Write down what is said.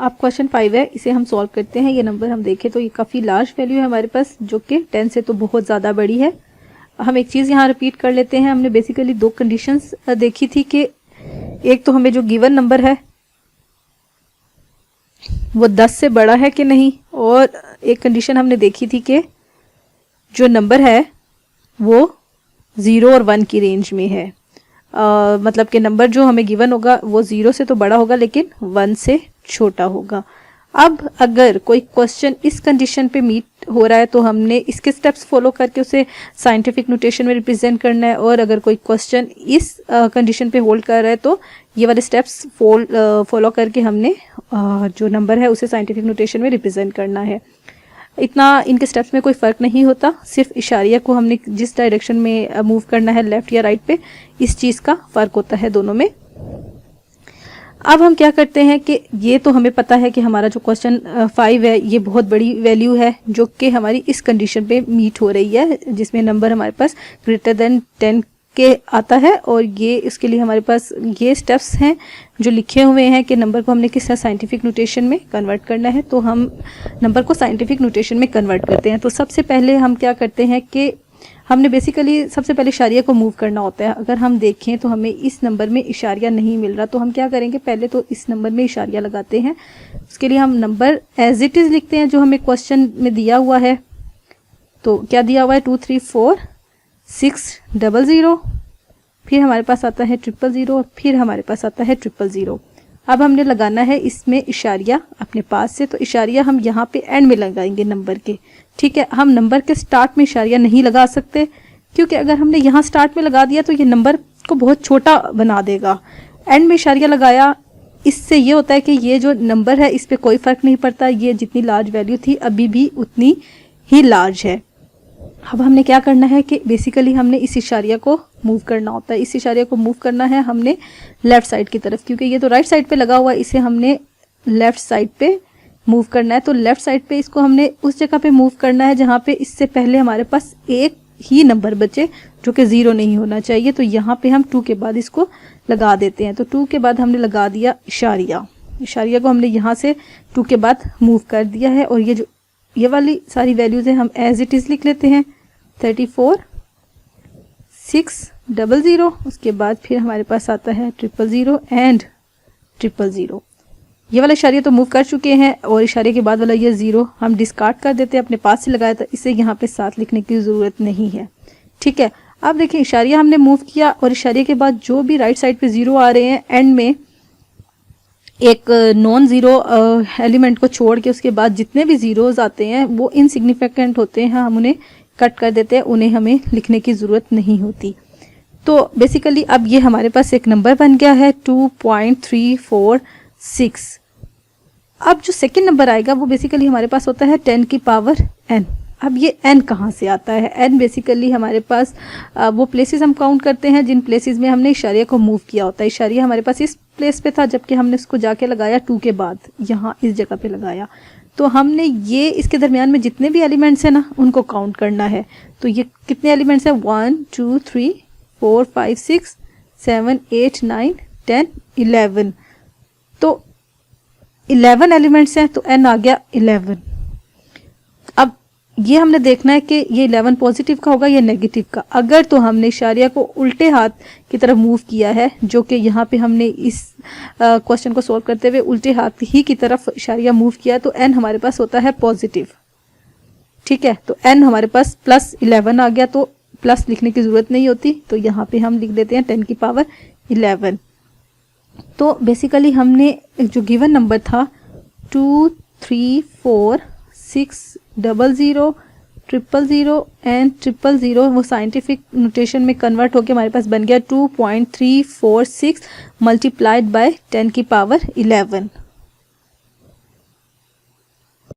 अब क्वेश्चन 5 है, इसे हम सॉल्व करते हैं। ये नंबर हम देखें तो ये काफ़ी लार्ज वैल्यू है हमारे पास, जो कि 10 से तो बहुत ज़्यादा बड़ी है। हम एक चीज़ यहाँ रिपीट कर लेते हैं। हमने बेसिकली दो कंडीशंस देखी थी कि एक तो हमें जो गिवन नंबर है वो 10 से बड़ा है कि नहीं, और एक कंडीशन हमने देखी थी कि जो नंबर है वो 0 और 1 की रेंज में है। मतलब कि नंबर जो हमें गिवन होगा वो 0 से तो बड़ा होगा लेकिन 1 से छोटा होगा। अब अगर कोई क्वेश्चन इस कंडीशन पे मीट हो रहा है तो हमने इसके स्टेप्स फॉलो करके उसे साइंटिफिक नोटेशन में रिप्रेजेंट करना है, और अगर कोई क्वेश्चन इस कंडीशन पे होल्ड कर रहा है तो ये वाले स्टेप्स फॉलो करके हमने जो नंबर है उसे साइंटिफिक नोटेशन में रिप्रेजेंट करना है। इतना इनके स्टेप्स में कोई फ़र्क नहीं होता, सिर्फ इशारिया को हमने जिस डायरेक्शन में मूव करना है, लेफ़्ट या राइट पे, इस चीज़ का फ़र्क होता है दोनों में। अब हम क्या करते हैं कि ये तो हमें पता है कि हमारा जो क्वेश्चन 5 है ये बहुत बड़ी वैल्यू है जो कि हमारी इस कंडीशन पे मीट हो रही है, जिसमें नंबर हमारे पास ग्रेटर देन 10 के आता है, और ये इसके लिए हमारे पास ये स्टेप्स हैं जो लिखे हुए हैं कि नंबर को हमने किस तरह साइंटिफिक नोटेशन में कन्वर्ट करना है। तो हम नंबर को साइंटिफिक नोटेशन में कन्वर्ट करते हैं। तो सबसे पहले हम क्या करते हैं कि हमने बेसिकली सबसे पहले इशारिया को मूव करना होता है। अगर हम देखें तो हमें इस नंबर में इशारिया नहीं मिल रहा, तो हम क्या करेंगे, पहले तो इस नंबर में इशारिया लगाते हैं। उसके लिए हम नंबर एज इट इज़ लिखते हैं जो हमें क्वेश्चन में दिया हुआ है। तो क्या दिया हुआ है, 2 3 4 6 0 0, फिर हमारे पास आता है 0 0 0, फिर हमारे पास आता है 0 0 0। अब हमने लगाना है इसमें इशारिया अपने पास से, तो इशारिया हम यहाँ पे एंड में लगाएंगे नंबर के। ठीक है, हम नंबर के स्टार्ट में इशारिया नहीं लगा सकते, क्योंकि अगर हमने यहाँ स्टार्ट में लगा दिया तो ये नंबर को बहुत छोटा बना देगा। एंड में इशारिया लगाया, इससे ये होता है कि ये जो नंबर है इस पर कोई फ़र्क नहीं पड़ता, ये जितनी लार्ज वैल्यू थी अभी भी उतनी ही लार्ज है। अब हमने क्या करना है कि बेसिकली हमने इस इशारिया को मूव करना होता है। इस इशारिया को मूव करना है हमने लेफ़्ट साइड की तरफ, क्योंकि ये तो राइट साइड पे लगा हुआ है, इसे हमने लेफ़्ट साइड पे मूव करना है। तो लेफ़्ट साइड पे इसको हमने उस जगह पे मूव करना है जहाँ पे इससे पहले हमारे पास एक ही नंबर बचे जो कि 0 नहीं होना चाहिए। तो यहाँ पे हम 2 के बाद इसको लगा देते हैं। तो 2 के बाद हमने लगा दिया इशारिया। इशारिया को हमने यहाँ से 2 के बाद मूव कर दिया है, और ये वाली सारी वैल्यूज़ हैं हम एज इट इज़ लिख लेते हैं। 34 6 0 0, उसके बाद फिर हमारे पास आता है 0 0 एंड 0 0। ये वाला इशारिया तो मूव कर चुके हैं, और इशारे के बाद वाला ये 0 हम डिस्कार्ड कर देते हैं, अपने पास से लगाया था, इसे यहाँ पे साथ लिखने की ज़रूरत नहीं है। ठीक है, अब देखें इशारिया हमने मूव किया, और इशारे के बाद जो भी राइट साइड पे 0 आ रहे हैं, एंड में एक नॉन ज़ीरो एलिमेंट को छोड़ के उसके बाद जितने भी ज़ीरोज़ आते हैं वो इनसिग्निफिकेंट होते हैं, हम उन्हें कट कर देते हैं, उन्हें हमें लिखने की ज़रूरत नहीं होती। तो बेसिकली अब ये हमारे पास एक नंबर बन गया है 2.346। अब जो सेकंड नंबर आएगा वो बेसिकली हमारे पास होता है 10 की पावर n। अब ये n कहाँ से आता है? n बेसिकली हमारे पास वो प्लेसेस हम काउंट करते हैं जिन प्लेसेस में हमने इशारिया को मूव किया होता है। इशारिया हमारे पास इस प्लेस पे था, जबकि हमने उसको जाके लगाया 2 के बाद यहाँ इस जगह पे लगाया। तो हमने ये इसके दरमियान में जितने भी एलिमेंट्स हैं ना उनको काउंट करना है। तो ये कितने एलिमेंट्स हैं? 1 2 3 4 5 6 7 8 9 10 11। तो 11 एलिमेंट्स हैं, तो n आ गया 11। अब ये हमने देखना है कि ये 11 पॉजिटिव का होगा या नेगेटिव का। अगर तो हमने इशारिया को उल्टे हाथ की तरफ मूव किया है, जो कि यहाँ पे हमने इस क्वेश्चन को सॉल्व करते हुए उल्टे हाथ ही की तरफ इशारिया मूव किया, तो n हमारे पास होता है पॉजिटिव। ठीक है, तो n हमारे पास +11 आ गया, तो प्लस लिखने की ज़रूरत नहीं होती, तो यहाँ पे हम लिख देते हैं 10 की पावर 11। तो बेसिकली हमने जो गिवन नंबर था 2 3 4 6 0 0 0 0 एंड 0 0, वो साइंटिफिक नोटेशन में कन्वर्ट होकर हमारे पास बन गया 2.346 मल्टीप्लाइड बाय 10 की पावर 11।